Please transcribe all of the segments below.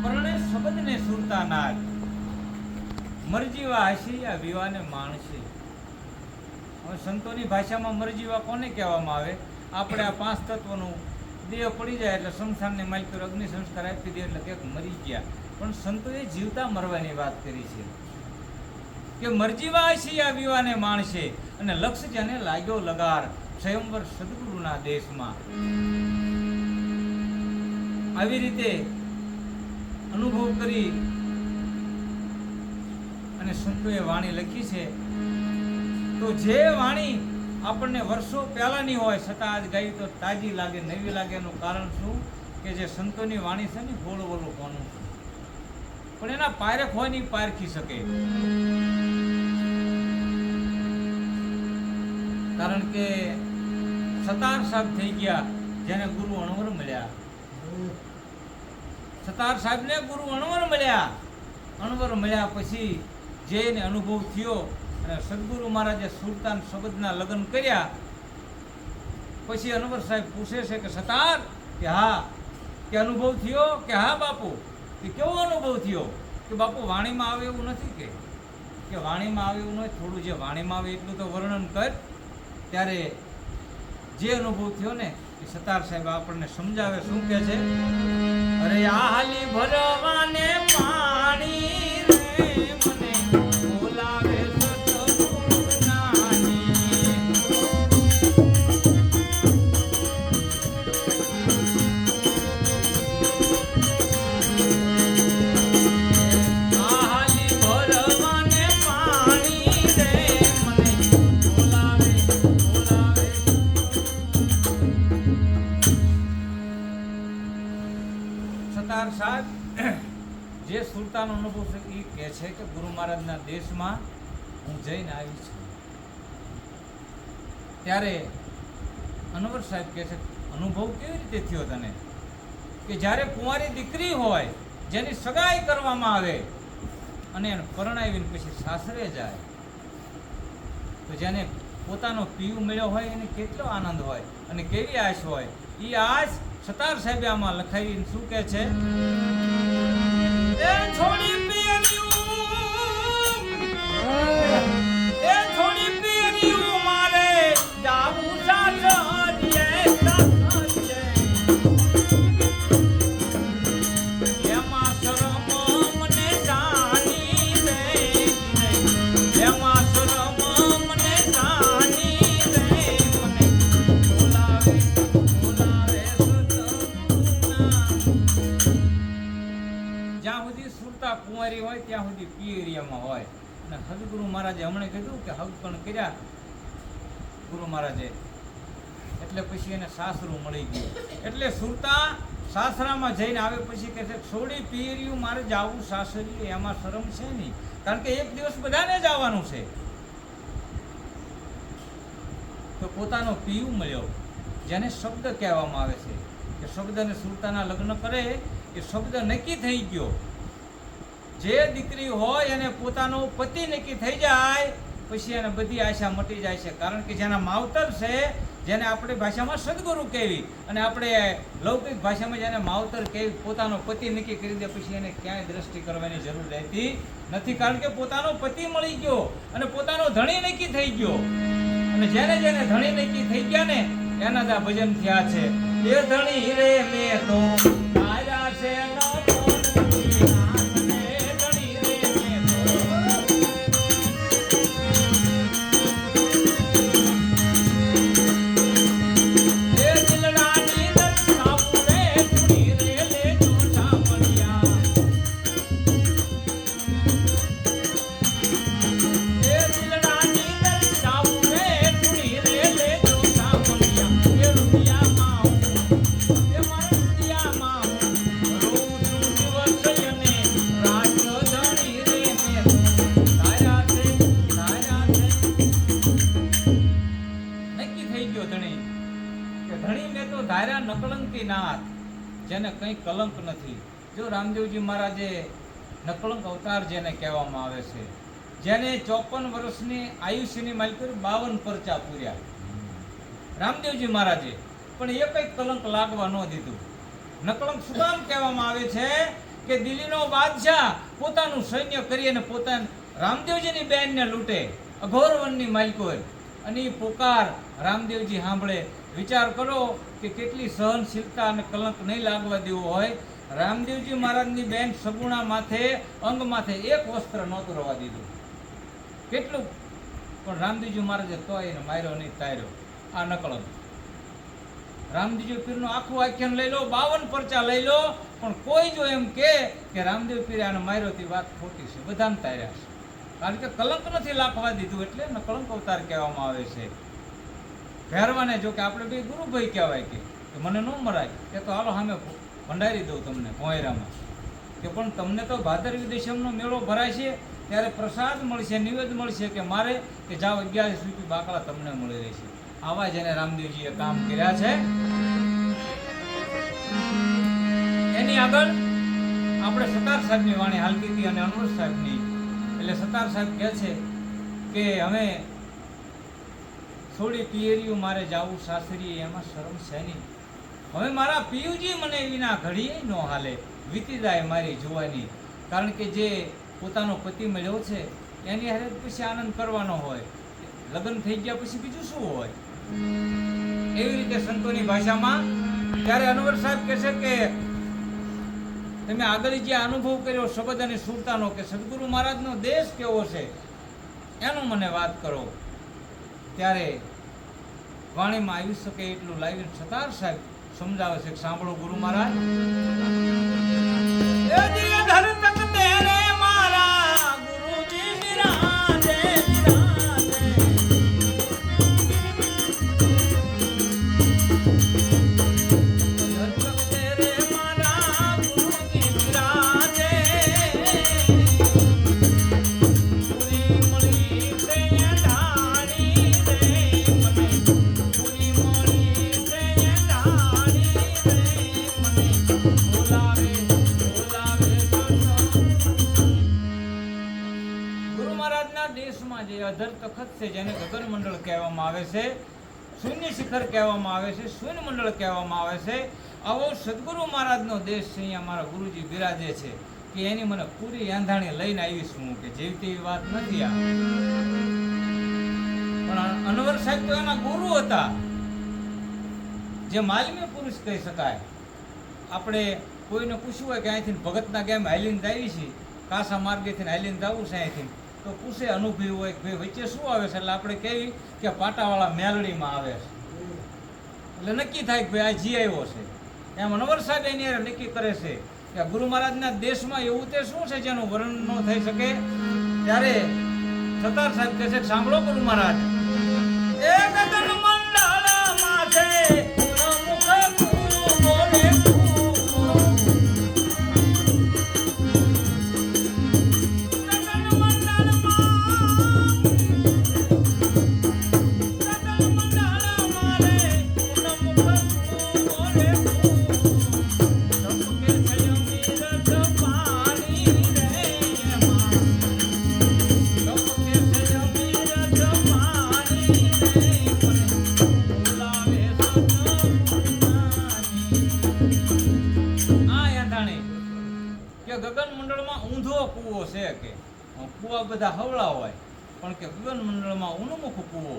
પરણે શબ્દને સુરતા નાદ, મરજીવા હસી આ વિવાને માણસે. હવે સંતોની ભાષામાં મરજીવા કોને કહેવામાં આવે? આપણે આ પાંચ તત્વનું દેહ પડી જાય એટલે સંસારની માલિક અગ્નિ સંસ્કાર આપી દે એટલે કંઈક મરી ગયા. પણ સંતોએ જીવતા મરવાની વાત કરી છે કે મરજીવા હસી આ વિવાને માણસે, અને લક્ષ્ય જેને લાગ્યો લગાર સ્વયંવર સદગુરુના દેશમાં. આવી રીતે અનુભવ કરી અને સંતોએ વાણી લખી છે. તો જે વાણી આપણને વર્ષો પહેલાની હોય છતાં આજ ગાઈ તો તાજી લાગે, નવી લાગે. એનું કારણ શું? કે જે સંતોની વાણી છે ને બોલવોલું કોનું છે, પણ એના પારખ હોય નહીં પારખી શકે. કારણ કે સતાર સાહેબ થઈ ગયા જેને ગુરુ અણવર મળ્યા. સતાર સાહેબને ગુરુ અણવર મળ્યા. અણવર મળ્યા પછી જેને અનુભવ થયો અને સદગુરુ મહારાજે સુલતાન શબ્દના લગ્ન કર્યા. પછી અનવર સાહેબ પૂછે છે કે સતાર, કે હા, કે અનુભવ થયો? કે હા બાપુ. કે કેવો અનુભવ થયો? કે બાપુ વાણીમાં આવે એવું નથી. કે વાણીમાં આવે એવું નથી, થોડું જે વાણીમાં આવે એટલું તો વર્ણન કર. ત્યારે જે અનુભવ થયો ને એ સતાર સાહેબ આપણને સમજાવે. શું કહે છે? અરે આ હાલી ભરવાને પાણી રે મને બોલાવે સતગુરુનાની. આ હાલી ભરવાને પાણી રે મને બોલાવે બોલાવે. સતાર સાહેબ જે સુલતાન અનુભવ છે એ કહે છે કે ગુરુ મહારાજના દેશમાં હું જઈને આવી છું. ત્યારે અનવર સાહેબ કહે છે અનુભવ કેવી રીતે થયો તને? કે જ્યારે કુંવારી દીકરી હોય જેની સગાઈ કરવામાં આવે અને એને પરણાવીને પછી સાસરે જાય તો જેને પોતાનો પીવું મળ્યો હોય એને કેટલો આનંદ હોય અને કેવી આશ હોય. એ આશ સતાર સાહેબે આમાં લખાવીને શું કહે છે? એ છોડી પિયરિયું, એ છોડી પિયરિયું મારે જાવું સાસરીએ, સાસરીએ. એમાં શરમ મને જાની રે, એમાં શરમ મને જાની રે મને બોલાવે બોલાવે સતગુરુના. જ્યાં સુધી સુરતા કુંવારી હોય ત્યાં સુધી પિયરિયામાં હોય. અને સદગુરુ મહારાજે હમણાં કીધું કે હગ પણ કર્યા ગુરુ મહારાજે, એટલે પછી એને સાસરું મળી ગયું. એટલે સુરતા સાસરામાં જઈને આવે પછી કહે છે છોડી પિયરિયું મારે જાવું સાસરી, એમાં શરમ છે નહીં. કારણ કે એક દિવસ બધાને જ આવવાનું છે. તો પોતાનો પિયું મળ્યો જેને શબ્દ કહેવામાં આવે છે કે શબ્દને સુરતાના લગ્ન કરે એ શબ્દ નક્કી થઈ ગયો. જે દીકરી હોય એને પોતાનો પતિ નક્કી થઈ જાય પછી એને બધી આશા મટી જાય છે. કારણ કે જેના માવતર છે, જેને આપણી ભાષામાં સદગુરુ કહેવી અને આપણે લૌકિક ભાષામાં જેને માવતર કહેવી, પોતાનો પતિ નક્કી કરી દે પછી એને ક્યાંય દ્રષ્ટિ કરવાની જરૂર રહેતી નથી. કારણ કે પોતાનો પતિ મળી ગયો અને પોતાનો ધણી નક્કી થઈ ગયો. અને જેને જેને ધણી નક્કી થઈ ગયા ને એના જ આ ભજન થયા છે. એ ધણી રે મેં તો આયા છે જેને કંઈ કલંક નથી. જો રામદેવજી મહારાજે નકલંક અવતાર જેને કહેવામાં આવે છે, જેને 54 વર્ષની આયુષ્યની માલિકી 52 પરચા પૂર્યા રામદેવજી મહારાજે, પણ એ કંઈ કલંક લાગવા ન દીધું. નકલંક શું કામ કહેવામાં આવે છે? કે દિલ્હીનો બાદશાહ પોતાનું સૈન્ય કરી અને પોતાના રામદેવજીની બેનને લૂંટે, અઘોર વનની માલિકોએ, અને એ પોકાર રામદેવજી સાંભળે. વિચાર કરો કે કેટલી સહનશીલતા અને કલંક નહીં લાગવા દેવો હોય. રામદેવજી મહારાજની બેન સગુણા માથે, અંગ માથે એક વસ્ત્ર નહોતું રવા દીધું. કેટલું પણ રામદેવજી મહારાજે તોય એને માર્યો નહીં, તાર્યો. આ નકળો રામદેવજી પીરનું આખું આખ્યાન લઈ લો, 52 પરચા લઈ લો, પણ કોઈ જો એમ કે રામદેવ પીરે આને માર્યો તે વાત ખોટી છે. બધાને તાર્યા છે, કારણ કે કલંક નથી લાખવા દીધું, એટલે કલંક અવતાર કહેવામાં આવે છે. ભેરવાને જો કે આપણે બે ગુરુભાઈ કહેવાય કે મને ન મરાય, કે તો હાલો સામે ભંડારી દઉં તમને ભોંયરામાં, કે પણ તમને તો ભાદરવી દશમનો મેળો ભરાય છે ત્યારે પ્રસાદ મળશે, નિવેદ મળશે, કે મારે કે જાઓ 11 રૂપિયા બાકડા તમને મળી રહેશે. આવા જેને રામદેવજીએ કામ કર્યા છે. એની આગળ આપણે સતાર સાહેબની વાણી હાલતી હતી અને અનવર સાહેબની. એટલે સતાર સાહેબ કહે છે કે અમે થોડી પિયરિયું મારે જાવું સાસરી, એમાં શરમ છે નહીં. હવે મારા પિયુજી મને વિના ઘડીએ ન હાલે, વીતી જાય મારી જુવાની. કારણ કે જે પોતાનો પતિ મળ્યો છે એની હારે પછી આનંદ કરવાનો હોય, લગ્ન થઈ ગયા પછી બીજું શું હોય. એવી રીતે સંતોની ભાષામાં. ત્યારે અનવર સાહેબ કહે છે કે તમે આગળ જે અનુભવ કર્યો શબ્દ અને સુરતાનો, કે સદગુરુ મહારાજનો દેશ કેવો છે એનું મને વાત કરો. ત્યારે વાણીમાં આવી શકે એટલું લાવીને સતાર સાહેબ સમજાવે છે. સાંભળો ગુરુ મહારાજ. અધર તખત છે, જેને ગગન મંડળ કહેવામાં આવે છે, શૂન્ય શિખર કહેવામાં આવે છે, શૂન્ય મંડળ કહેવામાં આવે છે. આવો સદગુરુ મહારાજનો દેશ છે. અહીંયા મારા ગુરુજી બિરાજે છે, કે એની મને પૂરી આંધાણી લઈને આવીશ હું, કે જેવી તેવી વાત નથી આ. પણ અનવર સાહેબ તો એના ગુરુ હતા, જે માલમી પુરુષ કહી શકાય. આપણે કોઈને પૂછવું હોય કે અહીંથી ભગતના ગેમ હાલીને આવી છે, કાસા માર્ગેથી હાલીને જવું છે અહીંથી, તો પૂછે અનુભવી હોય કે ભાઈ વચ્ચે શું આવે છે, એટલે આપણે કહેવી કે પાટાવાળા મેલડીમાં આવે છે. એટલે નક્કી થાય કે ભાઈ આ જી આવ્યો છે. એમ અનવર સાહેબ એની નક્કી કરે છે કે ગુરુ મહારાજના દેશમાં એવું તે શું છે જેનું વર્ણન ન થઈ શકે. ત્યારે સતાર સાહેબ કહે છે, સાંભળો ગુરુ મહારાજ. એ ગગન મંડળમાં છે ગગન મંડળમાં ઊંધો કૂવો છે, કે કૂવા બધા હવળા હોય, પણ કે ગગન મંડળમાં ઉન્મુખ કૂવો,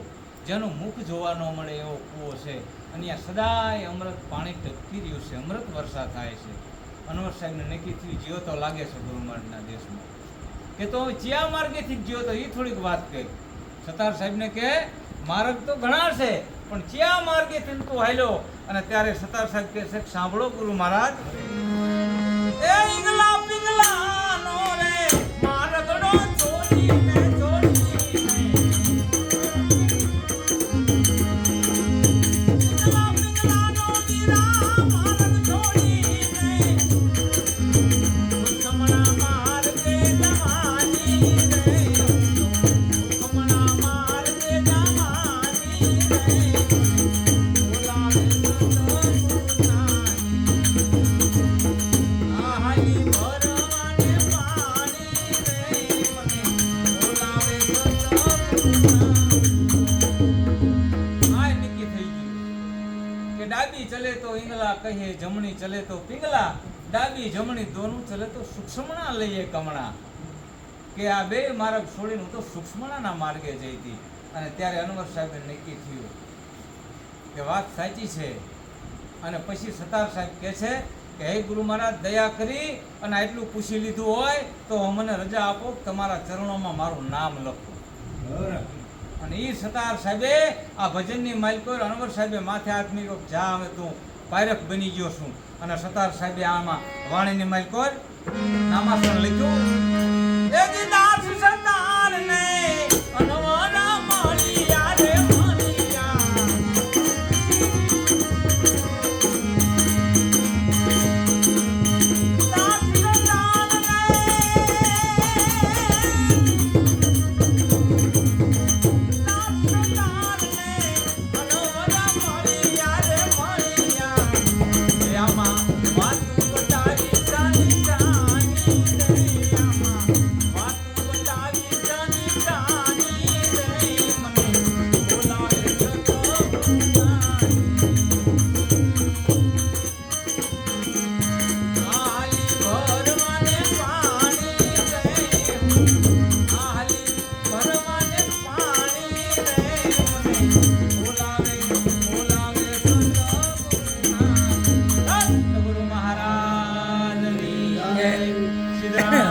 જેનું મુખ જોવા ન મળે એવો કૂવો છે. અને આ સદાય અમૃત પાણી ટપકી રહ્યું છે, અમૃત વર્ષા થાય છે. અનવર સાહેબને નક્કી થયું જીવો તો લાગે છે ગુરુ મહારાજના દેશમાં, કે તો ચિયા માર્ગેથી જીવો તો એ થોડીક વાત કહી. સતાર સાહેબને કે માર્ગ તો ઘણા છે, પણ ચિયા માર્ગેથી તું હાલ્યો. અને ત્યારે સતાર સાહેબ કહે છે, સાંભળો ગુરુ મહારાજ. એ ઈંગલા પિંગલા નો રે મારગડો ચોરીને ચોરીને, ઈંગલા પિંગલા નો દીરા મારગ ચોરીને, કમણા માર્ગે જવાની રે, કમણા માર્ગે જવાની રે, બોલાવે ડાબી ચલે તો ઈંગલા કહીએ, જમણી ચલે તો પિંગલા. ડાબી જમણી દોનું ચલે તો સૂક્ષ્મણા લઈએ કમણા કે આ બે માર્ગ છોડીને હું તો સૂક્ષ્મણાના માર્ગે જઈ હતી. અને ત્યારે અનવર સાહેબને નક્કી થયું કે વાત સાચી છે. અને પછી સતાર સાહેબ કહે છે કે હે ગુરુ મહારાજ, દયા કરી અને આટલું પૂછી લીધું હોય તો મને રજા આપો, તમારા ચરણોમાં મારું નામ લખો. અને એ સતાર સાહેબે આ ભજનની માલિકોર અનવર સાહેબે માથે હાથ મૂક્યો, જા હવે તું પાયરખ બની ગયો છું. અને સતાર સાહેબે આમાં વાણીની માલિકોર નામાસન લખ્યું. દાસ સતારને અનવર મળ્યા રે મળ્યા. દાસ સતારને ગુરુ મહારાજની જય. સિદ્ધરામ.